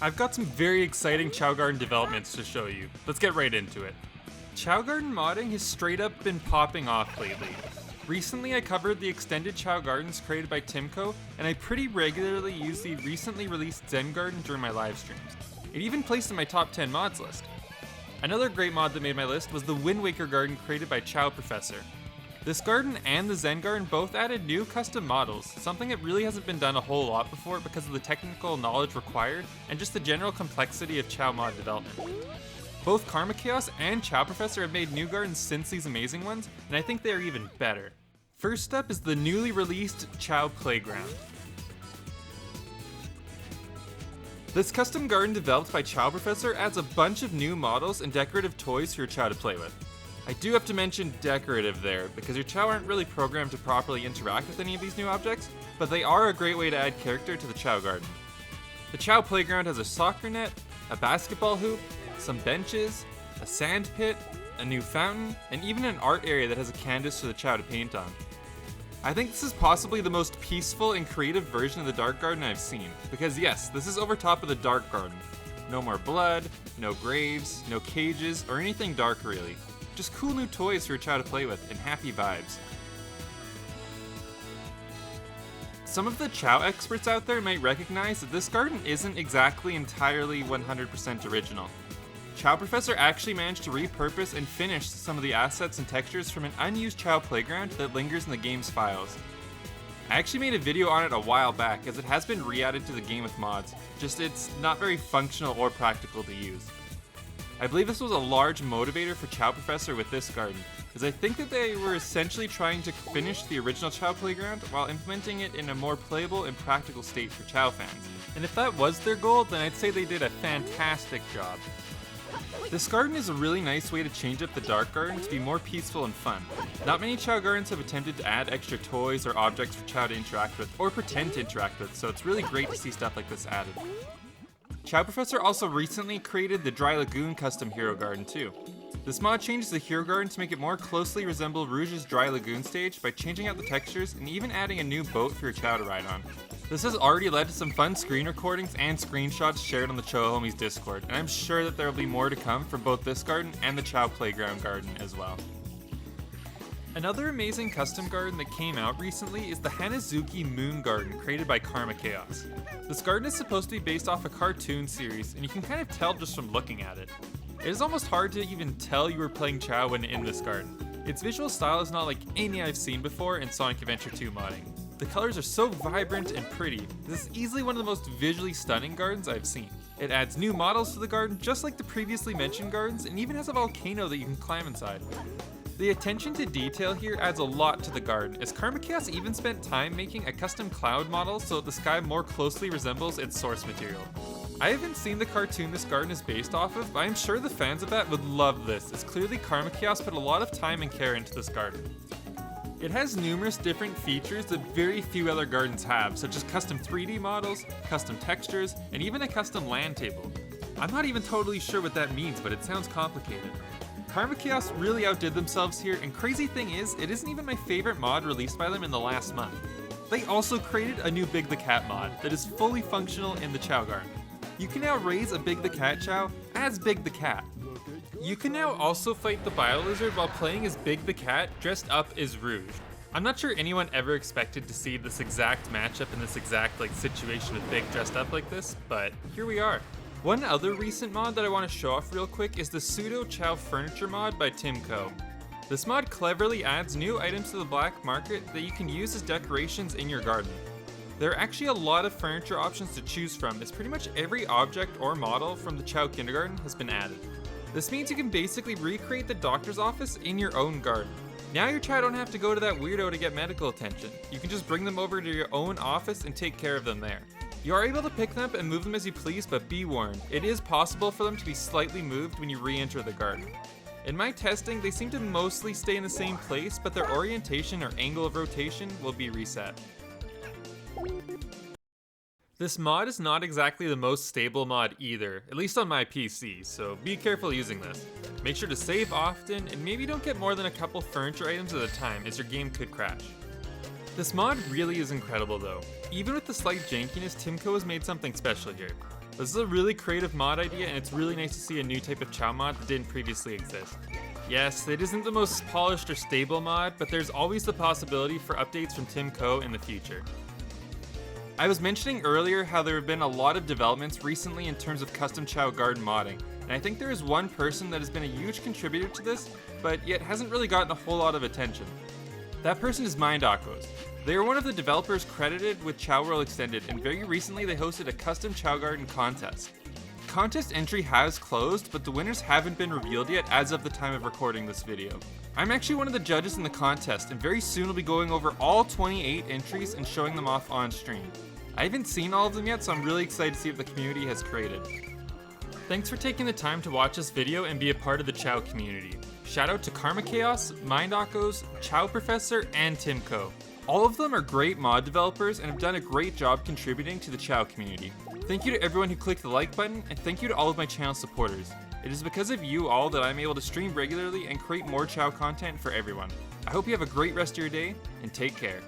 I've got some very exciting Chao Garden developments to show you. Let's get right into it. Chao Garden modding has straight up been popping off lately. Recently I covered the extended Chao Gardens created by Timkho, and I pretty regularly use the recently released Zen Garden during my live streams. It even placed in my top 10 mods list. Another great mod that made my list was the Wind Waker Garden created by Chao Professor. This garden and the Zen Garden both added new custom models, something that really hasn't been done a whole lot before because of the technical knowledge required and just the general complexity of Chao mod development. Both Kharmachaos and Chao Professor have made new gardens since these amazing ones, and I think they are even better. First up is the newly released Chao Playground. This custom garden developed by Chao Professor adds a bunch of new models and decorative toys for your Chao to play with. I do have to mention decorative there, because your Chao aren't really programmed to properly interact with any of these new objects, but they are a great way to add character to the Chao Garden. The Chao Playground has a soccer net, a basketball hoop, some benches, a sand pit, a new fountain, and even an art area that has a canvas for the Chao to paint on. I think this is possibly the most peaceful and creative version of the Dark Garden I've seen, because yes, this is over top of the Dark Garden. No more blood, no graves, no cages, or anything dark really. Just cool new toys for your Chao to play with, and happy vibes. Some of the Chao experts out there might recognize that this garden isn't exactly entirely 100% original. Chao Professor actually managed to repurpose and finish some of the assets and textures from an unused Chao playground that lingers in the game's files. I actually made a video on it a while back, as it has been re-added to the game with mods, just it's not very functional or practical to use. I believe this was a large motivator for Chao Professor with this garden, as I think that they were essentially trying to finish the original Chao playground while implementing it in a more playable and practical state for Chao fans. And if that was their goal, then I'd say they did a fantastic job. This garden is a really nice way to change up the Dark Garden to be more peaceful and fun. Not many Chao Gardens have attempted to add extra toys or objects for Chao to interact with, or pretend to interact with, so it's really great to see stuff like this added. Chao Professor also recently created the Dry Lagoon custom hero garden too. This mod changes the hero garden to make it more closely resemble Rouge's Dry Lagoon stage by changing out the textures and even adding a new boat for your Chao to ride on. This has already led to some fun screen recordings and screenshots shared on the Choa Homies Discord, and I'm sure that there will be more to come from both this garden and the Chao Playground garden as well. Another amazing custom garden that came out recently is the Hanazuki Moon Garden created by Kharmachaos. This garden is supposed to be based off a cartoon series, and you can kind of tell just from looking at it. It is almost hard to even tell you were playing Chao when in this garden. Its visual style is not like any I've seen before in Sonic Adventure 2 modding. The colors are so vibrant and pretty. This is easily one of the most visually stunning gardens I've seen. It adds new models to the garden just like the previously mentioned gardens, and even has a volcano that you can climb inside. The attention to detail here adds a lot to the garden, as Kharmachaos even spent time making a custom cloud model so that the sky more closely resembles its source material. I haven't seen the cartoon this garden is based off of, but I'm sure the fans of that would love this, as clearly Kharmachaos put a lot of time and care into this garden. It has numerous different features that very few other gardens have, such as custom 3D models, custom textures, and even a custom land table. I'm not even totally sure what that means, but it sounds complicated. Kharmachaos really outdid themselves here, and crazy thing is, it isn't even my favorite mod released by them in the last month. They also created a new Big the Cat mod that is fully functional in the Chao Garden. You can now raise a Big the Cat Chao as Big the Cat. You can now also fight the Bio-Lizard while playing as Big the Cat dressed up as Rouge. I'm not sure anyone ever expected to see this exact matchup in this exact situation with Big dressed up like this, but here we are. One other recent mod that I want to show off real quick is the Pseudo Chao Furniture mod by Timkho. This mod cleverly adds new items to the black market that you can use as decorations in your garden. There are actually a lot of furniture options to choose from, as pretty much every object or model from the Chao Kindergarten has been added. This means you can basically recreate the doctor's office in your own garden. Now your Chao don't have to go to that weirdo to get medical attention. You can just bring them over to your own office and take care of them there. You are able to pick them up and move them as you please, but be warned, it is possible for them to be slightly moved when you re-enter the garden. In my testing, they seem to mostly stay in the same place, but their orientation or angle of rotation will be reset. This mod is not exactly the most stable mod either, at least on my PC, so be careful using this. Make sure to save often, and maybe don't get more than a couple furniture items at a time, as your game could crash. This mod really is incredible though. Even with the slight jankiness, Timkho has made something special here. This is a really creative mod idea, and it's really nice to see a new type of Chao mod that didn't previously exist. Yes, it isn't the most polished or stable mod, but there's always the possibility for updates from Timkho in the future. I was mentioning earlier how there have been a lot of developments recently in terms of custom Chao Garden modding, and I think there is one person that has been a huge contributor to this, but yet hasn't really gotten a whole lot of attention. That person is Mindacos. They are one of the developers credited with Chao World Extended, and very recently they hosted a custom Chao Garden contest. Contest entry has closed, but the winners haven't been revealed yet as of the time of recording this video. I'm actually one of the judges in the contest, and very soon we'll be going over all 28 entries and showing them off on stream. I haven't seen all of them yet, so I'm really excited to see what the community has created. Thanks for taking the time to watch this video and be a part of the Chao community. Shoutout to Kharmachaos, Mindacos, Chao Professor, and Timkho. All of them are great mod developers and have done a great job contributing to the Chao community. Thank you to everyone who clicked the like button, and thank you to all of my channel supporters. It is because of you all that I'm able to stream regularly and create more Chao content for everyone. I hope you have a great rest of your day, and take care.